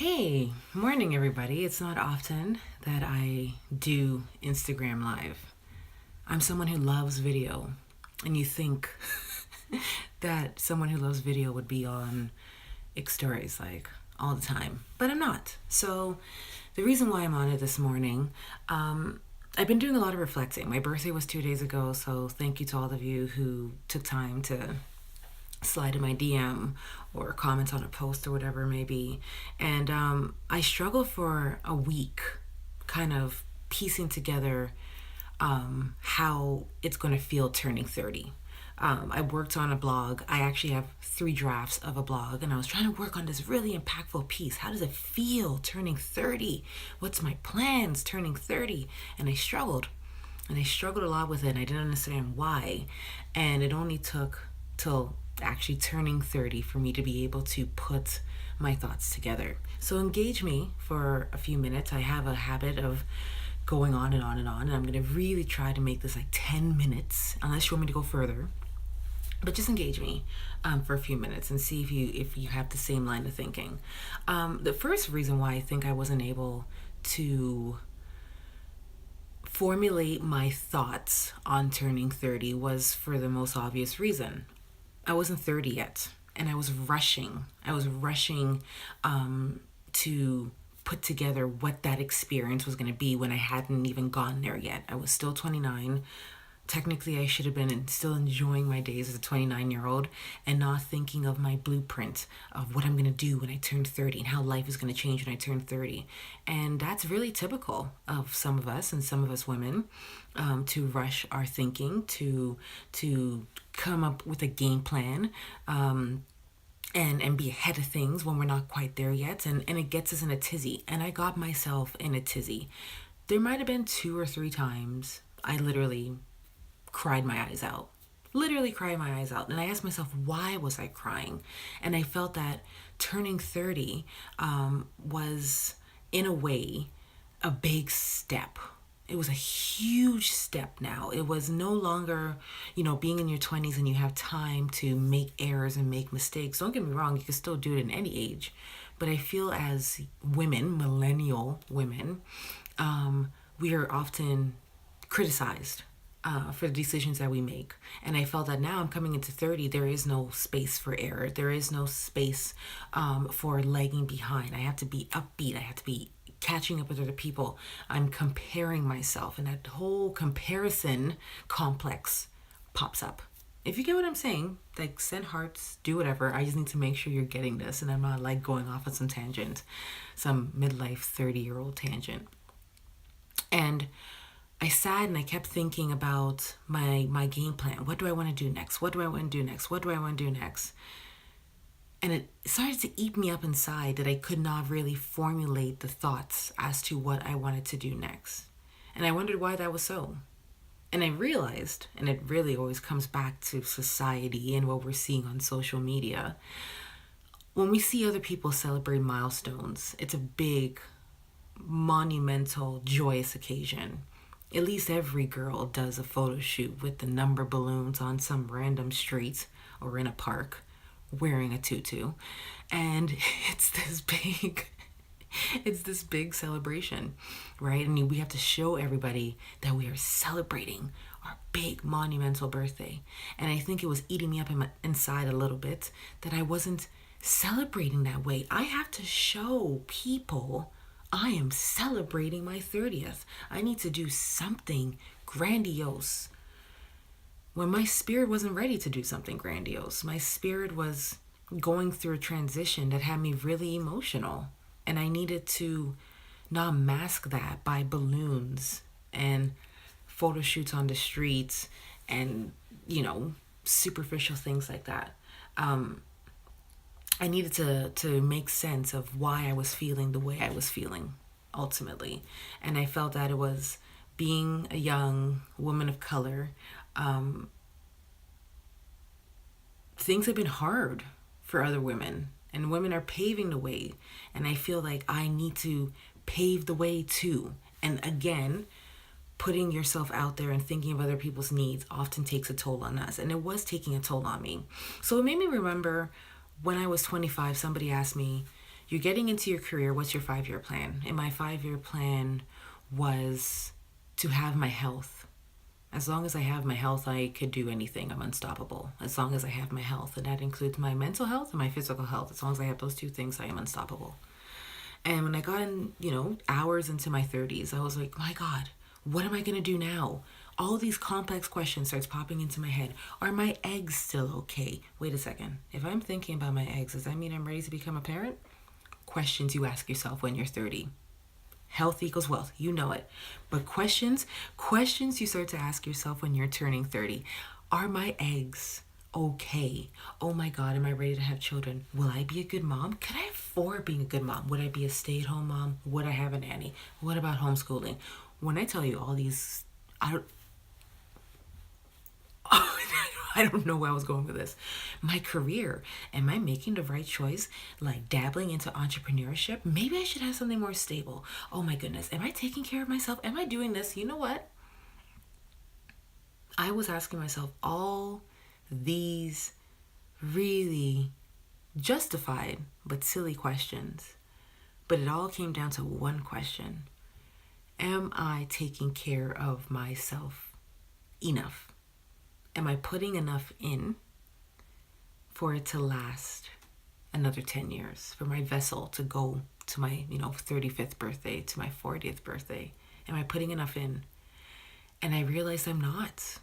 Hey, morning everybody. It's not often that I do Instagram Live. I'm someone who loves video, and you think that someone who loves video would be on InstaStories like all the time, but I'm not. So, the reason why I'm on it this morning, I've been doing a lot of reflecting. My birthday was 2 days ago, so thank you to all of you who took time to slide in my DM or comment on a post or whatever it may be. And I struggled for a week kind of piecing together how it's going to feel turning 30. I worked on a blog. I actually have 3 drafts of a blog, and I was trying to work on this really impactful piece. How does it feel turning 30? What's my plans turning 30? And I struggled. And I struggled a lot with it, and I didn't understand why. And it only took till actually turning 30 for me to be able to put my thoughts together. So engage me for a few minutes. I have a habit of going on and on and on, and I'm going to really try to make this like 10 minutes, unless you want me to go further. But just engage me for a few minutes and see if you have the same line of thinking. The first reason why I think I wasn't able to formulate my thoughts on turning 30 was for the most obvious reason. I wasn't 30 yet, and I was rushing. To put together what that experience was going to be when I hadn't even gone there yet. I was still 29. Technically, I should have been still enjoying my days as a 29-year-old and not thinking of my blueprint of what I'm going to do when I turn 30 and how life is going to change when I turn 30. And that's really typical of some of us and some of us women, to rush our thinking, to come up with a game plan, and be ahead of things when we're not quite there yet. And it gets us in a tizzy. And I got myself in a tizzy. There might have been 2 or 3 times I literally cried my eyes out. Literally cried my eyes out. And I asked myself, why was I crying? And I felt that turning 30 was, in a way, a big step. It was a huge step now. It was no longer, being in your 20s and you have time to make errors and make mistakes. Don't get me wrong, you can still do it in any age. But I feel as women, millennial women, we are often criticized for the decisions that we make. And I felt that now I'm coming into 30, there is no space for error. There is no space for lagging behind. I have to be upbeat. I have to be catching up with other people. I'm comparing myself, and that whole comparison complex pops up. If you get what I'm saying, like, send hearts, do whatever. I just need to make sure you're getting this, and I'm not like going off on some tangent, some midlife 30-year-old tangent. And I sat and I kept thinking about my game plan. What do I want to do next? What do I want to do next? What do I want to do next? And it started to eat me up inside that I could not really formulate the thoughts as to what I wanted to do next. And I wondered why that was so. And I realized, and it really always comes back to society and what we're seeing on social media, when we see other people celebrate milestones, it's a big, monumental, joyous occasion. At least every girl does a photo shoot with the number balloons on some random street or in a park, wearing a tutu, and it's this big celebration, right? And we have to show everybody that we are celebrating our big monumental birthday. And I think it was eating me up inside a little bit that I wasn't celebrating that way. I have to show people I am celebrating my 30th. I need to do something grandiose, when my spirit wasn't ready to do something grandiose. My spirit was going through a transition that had me really emotional. And I needed to not mask that by balloons and photo shoots on the streets and, superficial things like that. I needed to make sense of why I was feeling the way I was feeling, ultimately. And I felt that it was being a young woman of color. Things have been hard for other women, and women are paving the way, and I feel like I need to pave the way too. And again, putting yourself out there and thinking of other people's needs often takes a toll on us, and it was taking a toll on me. So it made me remember when I was 25, somebody asked me, you're getting into your career. What's your 5-year plan? And my 5-year plan was to have my health. As long as I have my health, I could do anything. I'm unstoppable. As long as I have my health. And that includes my mental health and my physical health. As long as I have those two things, I am unstoppable. And when I got in, hours into my 30s, I was like, my God, what am I going to do now? All these complex questions starts popping into my head. Are my eggs still okay? Wait a second. If I'm thinking about my eggs, does that mean I'm ready to become a parent? Questions you ask yourself when you're 30. Health equals wealth. You know it. But questions you start to ask yourself when you're turning 30. Are my eggs okay? Oh my God, am I ready to have children? Will I be a good mom? Could I afford being a good mom? Would I be a stay-at-home mom? Would I have a nanny? What about homeschooling? When I tell you all these, I don't, I don't know where I was going with this. My career, am I making the right choice? Like dabbling into entrepreneurship? Maybe I should have something more stable. Oh my goodness, am I taking care of myself? Am I doing this? You know what? I was asking myself all these really justified but silly questions. But it all came down to one question. Am I taking care of myself enough? Am I putting enough in for it to last another 10 years? For my vessel to go to my, 35th birthday, to my 40th birthday? Am I putting enough in? And I realized I'm not.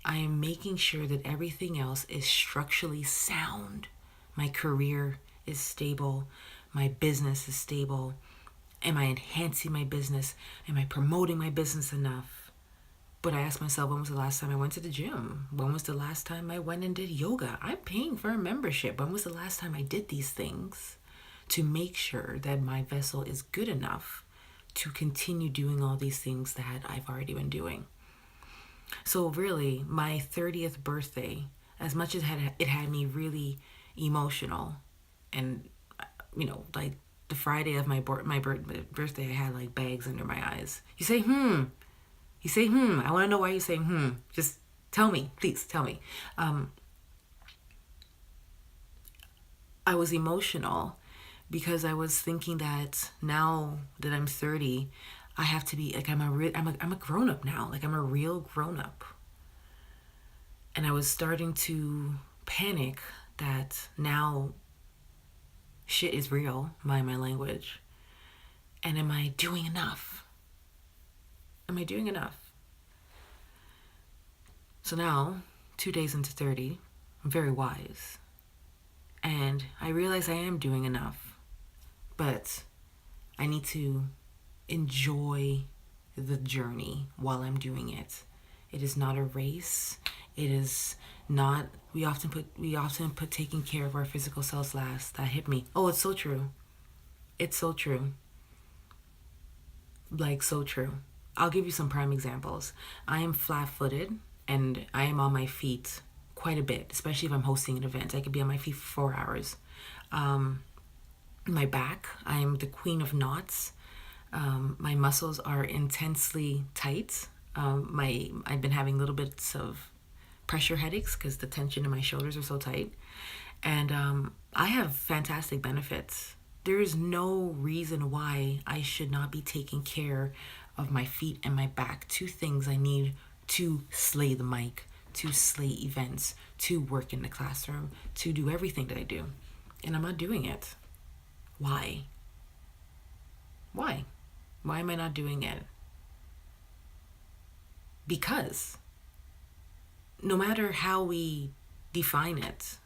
I am making sure that everything else is structurally sound. My career is stable. My business is stable. Am I enhancing my business? Am I promoting my business enough? But I asked myself, when was the last time I went to the gym? When was the last time I went and did yoga? I'm paying for a membership. When was the last time I did these things to make sure that my vessel is good enough to continue doing all these things that I've already been doing? So really, my 30th birthday, as much as it had me really emotional, and like the Friday of my birthday, I had like bags under my eyes. You say, You say, I want to know why you say, Just tell me, please tell me. I was emotional because I was thinking that now that I'm 30, I have to be like, I'm a grown up now. Like I'm a real grown up. And I was starting to panic that now shit is real, my language. And am I doing enough? Am I doing enough? So now, 2 days into 30, I'm very wise. And I realize I am doing enough. But I need to enjoy the journey while I'm doing it. It is not a race. It is not, we often put taking care of our physical selves last. That hit me. Oh, it's so true. It's so true. Like, so true. I'll give you some prime examples. I am flat-footed and I am on my feet quite a bit, especially if I'm hosting an event. I could be on my feet for 4 hours. My back, I am the queen of knots. My muscles are intensely tight. I've been having little bits of pressure headaches because the tension in my shoulders are so tight. And I have fantastic benefits. There is no reason why I should not be taking care of my feet and my back. Two things I need to slay the mic, to slay events, to work in the classroom, to do everything that I do. And I'm not doing it. Why? Why? Why am I not doing it? Because no matter how we define it,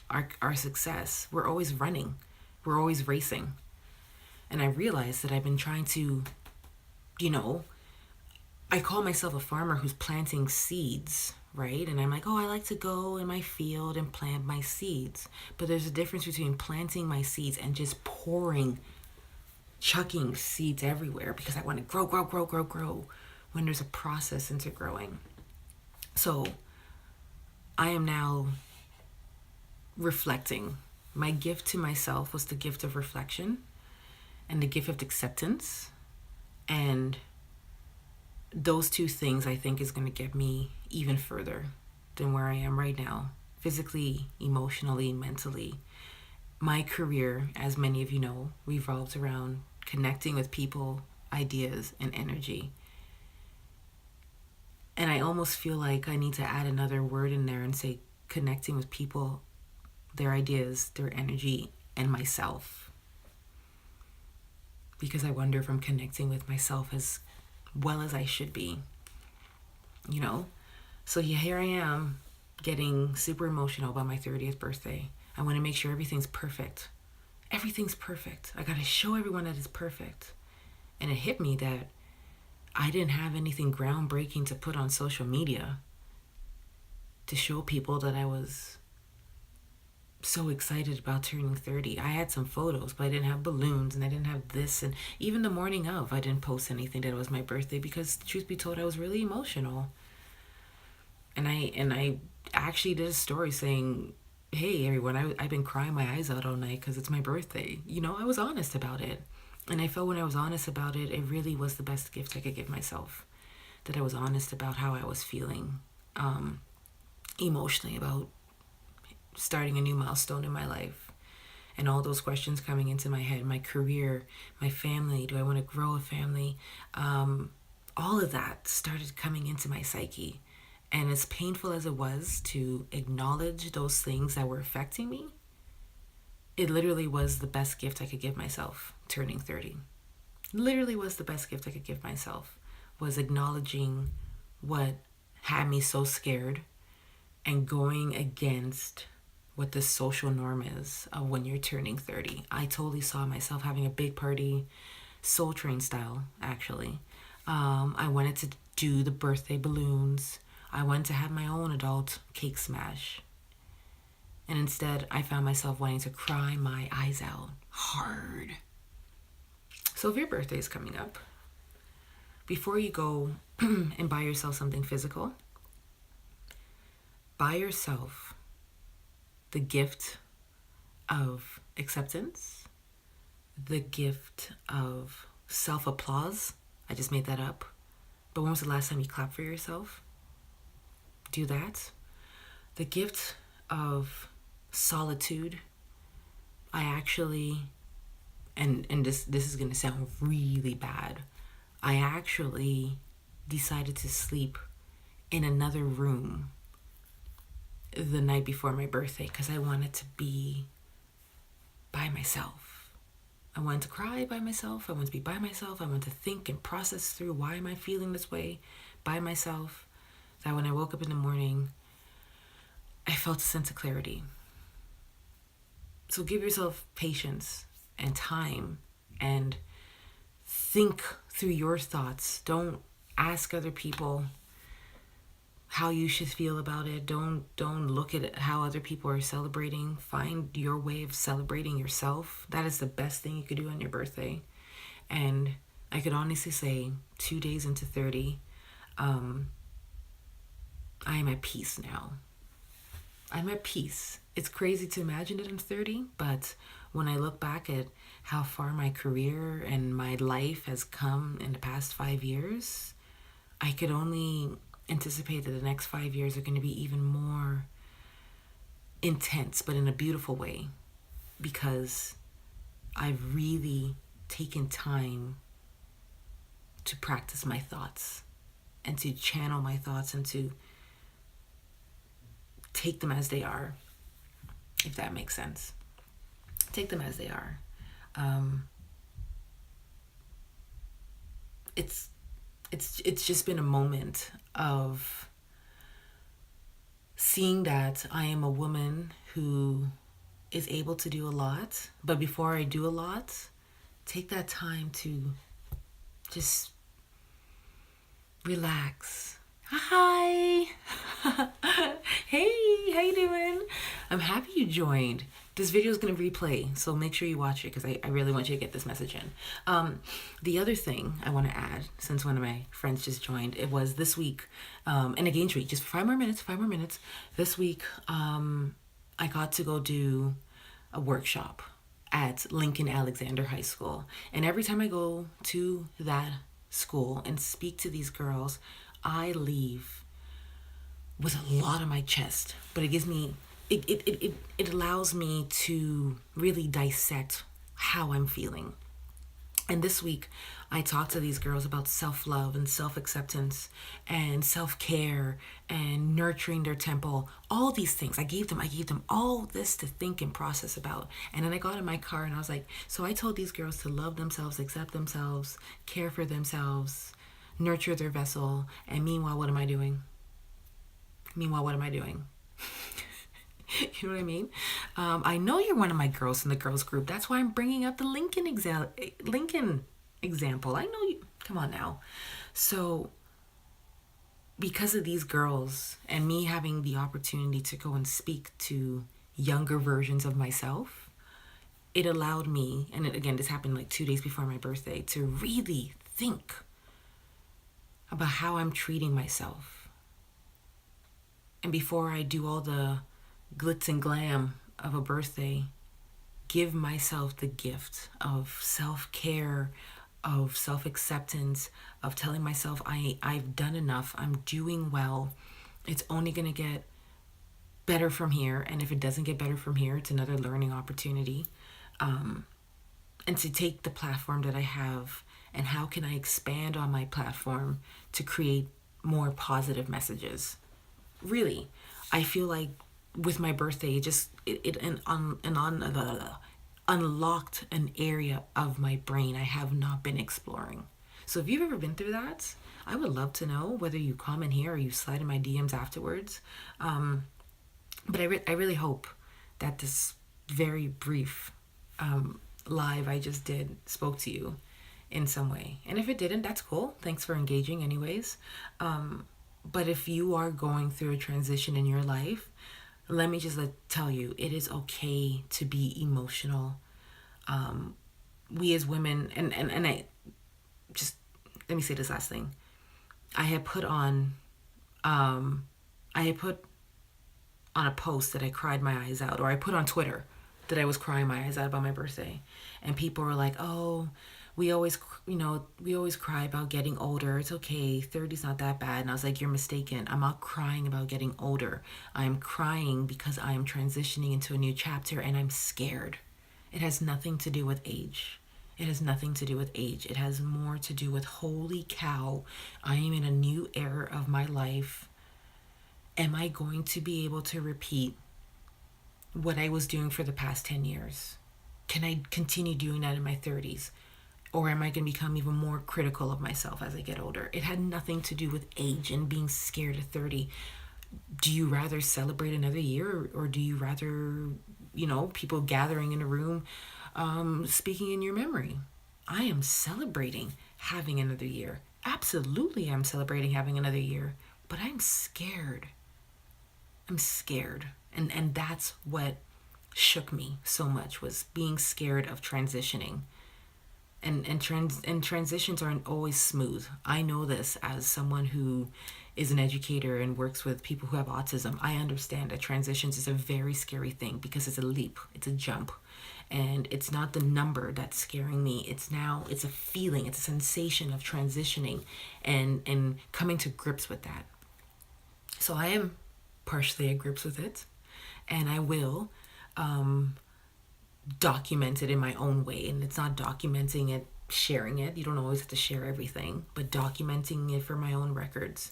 our success, we're always running. We're always racing. And I realized that I've been trying to, I call myself a farmer who's planting seeds, right? And I'm like, I like to go in my field and plant my seeds. But there's a difference between planting my seeds and just chucking seeds everywhere because I want to grow, when there's a process into growing. So I am now reflecting. My gift to myself was the gift of reflection and the gift of acceptance. And those two things I think is going to get me even further than where I am right now, physically, emotionally, mentally. My career, as many of you know, revolves around connecting with people, ideas, and energy. And I almost feel like I need to add another word in there and say connecting with people, their ideas, their energy, and myself. Because I wonder if I'm connecting with myself as well as I should be, you know? So yeah, here I am getting super emotional about my 30th birthday. I want to make sure everything's perfect. Everything's perfect. I got to show everyone that it's perfect. And it hit me that I didn't have anything groundbreaking to put on social media to show people that I was so excited about turning 30. I had some photos, but I didn't have balloons and I didn't have this. And even the morning of, I didn't post anything that it was my birthday because, truth be told, I was really emotional. And I actually did a story saying, hey, everyone, I've been crying my eyes out all night because it's my birthday. You know, I was honest about it. And I felt when I was honest about it, it really was the best gift I could give myself. That I was honest about how I was feeling emotionally about starting a new milestone in my life. And all those questions coming into my head, my career, my family, do I want to grow a family? All of that started coming into my psyche. And as painful as it was to acknowledge those things that were affecting me, it literally was the best gift I could give myself turning 30. Literally was the best gift I could give myself, was acknowledging what had me so scared and going against what the social norm is of when you're turning 30. I totally saw myself having a big party, Soul Train style, actually. I wanted to do the birthday balloons. I wanted to have my own adult cake smash. And instead, I found myself wanting to cry my eyes out hard. So if your birthday is coming up, before you go and buy yourself something physical, buy yourself the gift of acceptance, the gift of self-applause. I just made that up. But when was the last time you clapped for yourself? Do that. The gift of solitude. I actually, and this is going to sound really bad, I actually decided to sleep in another room the night before my birthday because I wanted to be by myself. I wanted to cry by myself. I wanted to be by myself. I wanted to think and process through why am I feeling this way by myself. That when I woke up in the morning, I felt a sense of clarity. So give yourself patience and time and think through your thoughts. Don't ask other people how you should feel about it. Don't look at how other people are celebrating. Find your way of celebrating yourself. That is the best thing you could do on your birthday. And I could honestly say 2 days into 30, I am at peace now. I'm at peace. It's crazy to imagine that I'm 30, but when I look back at how far my career and my life has come in the past 5 years, I could only anticipate that the next 5 years are going to be even more intense, but in a beautiful way, because I've really taken time to practice my thoughts and to channel my thoughts and to take them as they are, if that makes sense. Take them as they are. It's just been a moment of seeing that I am a woman who is able to do a lot, but before I do a lot, take that time to just relax. Hi. Hey, how you doing? I'm happy you joined. This video is going to replay, so make sure you watch it because I really want you to get this message in. The other thing I want to add, since one of my friends just joined, it was this week, and again, just for 5 more minutes. This week, I got to go do a workshop at Lincoln Alexander High School. And every time I go to that school and speak to these girls, I leave with a lot on my chest, but it gives me it allows me to really dissect how I'm feeling. And this week, I talked to these girls about self love and self acceptance and self care and nurturing their temple. All these things. I gave them all this to think and process about. And then I got in my car and I was like, so I told these girls to love themselves, accept themselves, care for themselves, nurture their vessel. And meanwhile, what am I doing? Meanwhile, what am I doing? You know what I mean? I know you're one of my girls in the girls group. That's why I'm bringing up the Lincoln example. I know you. Come on now. So, because of these girls and me having the opportunity to go and speak to younger versions of myself, it allowed me, and again, this happened like 2 days before my birthday, to really think about how I'm treating myself. And before I do all the glitz and glam of a birthday, give myself the gift of self-care, of self-acceptance, of telling myself I've done enough, I'm doing well, it's only going to get better from here, and if it doesn't get better from here, it's another learning opportunity. And to take the platform that I have and how can I expand on my platform to create more positive messages. Really, I feel like with my birthday, unlocked an area of my brain I have not been exploring. So if you've ever been through that, I would love to know, whether you comment here or you slide in my DMs afterwards. But I really hope that this very brief live I just did spoke to you in some way. And if it didn't, that's cool. Thanks for engaging anyways. But if you are going through a transition in your life, let me just tell you, it is okay to be emotional. We as women, and I just, let me say this last thing. I had put on a post that I cried my eyes out, or I put on Twitter that I was crying my eyes out about my birthday. And people were like, oh, we always cry about getting older. It's okay. 30's not that bad. And I was like, you're mistaken. I'm not crying about getting older. I'm crying because I am transitioning into a new chapter and I'm scared. It has nothing to do with age. It has nothing to do with age. It has more to do with, holy cow, I am in a new era of my life. Am I going to be able to repeat what I was doing for the past 10 years? Can I continue doing that in my 30s? Or am I going to become even more critical of myself as I get older? It had nothing to do with age and being scared at 30. Do you rather celebrate another year, or do you rather, people gathering in a room, speaking in your memory? I am celebrating having another year. Absolutely, I'm celebrating having another year. But I'm scared. I'm scared. And that's what shook me so much, was being scared of transitioning. And transitions aren't always smooth. I know this as someone who is an educator and works with people who have autism. I understand that transitions is a very scary thing because it's a leap, it's a jump. And it's not the number that's scaring me. It's a feeling, it's a sensation of transitioning and coming to grips with that. So I am partially at grips with it, and I will document it in my own way. And it's not documenting it, sharing it. You don't always have to share everything, but documenting it for my own records.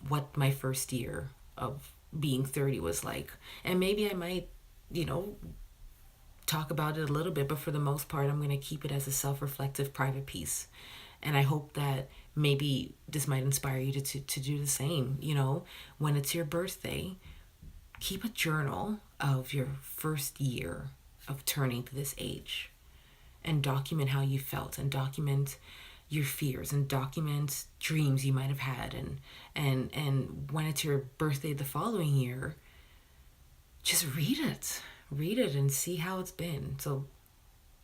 What my first year of being 30 was like. And maybe I might, talk about it a little bit, but for the most part, I'm going to keep it as a self-reflective private piece. And I hope that maybe this might inspire you to do the same. When it's your birthday, keep a journal of your first year of turning to this age, and document how you felt, and document your fears, and document dreams you might have had. And when it's your birthday the following year, just read it and see how it's been. So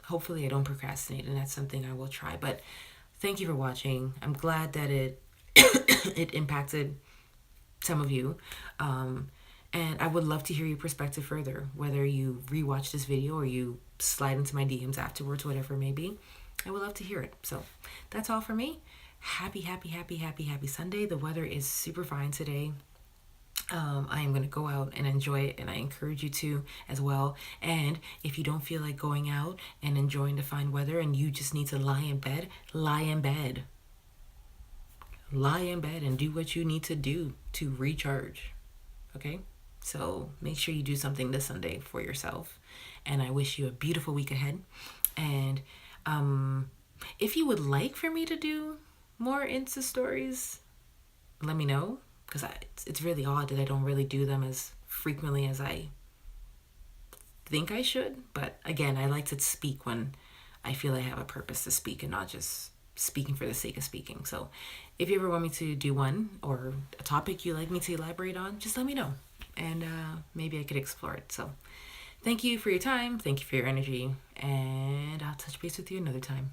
hopefully I don't procrastinate, and that's something I will try. But thank you for watching. I'm glad that it it impacted some of you. And I would love to hear your perspective further, whether you rewatch this video or you slide into my DMs afterwards, whatever it may be. I would love to hear it. So that's all for me. Happy Sunday. The weather is super fine today. I am going to go out and enjoy it, and I encourage you to as well. And if you don't feel like going out and enjoying the fine weather and you just need to lie in bed, lie in bed. Lie in bed and do what you need to do to recharge. Okay? So make sure you do something this Sunday for yourself. And I wish you a beautiful week ahead. And if you would like for me to do more Insta stories, let me know, because it's really odd that I don't really do them as frequently as I think I should. But again, I like to speak when I feel I have a purpose to speak and not just speaking for the sake of speaking. So if you ever want me to do one or a topic you like me to elaborate on, just let me know, and maybe I could explore it. So thank you for your time. Thank you for your energy. And I'll touch base with you another time.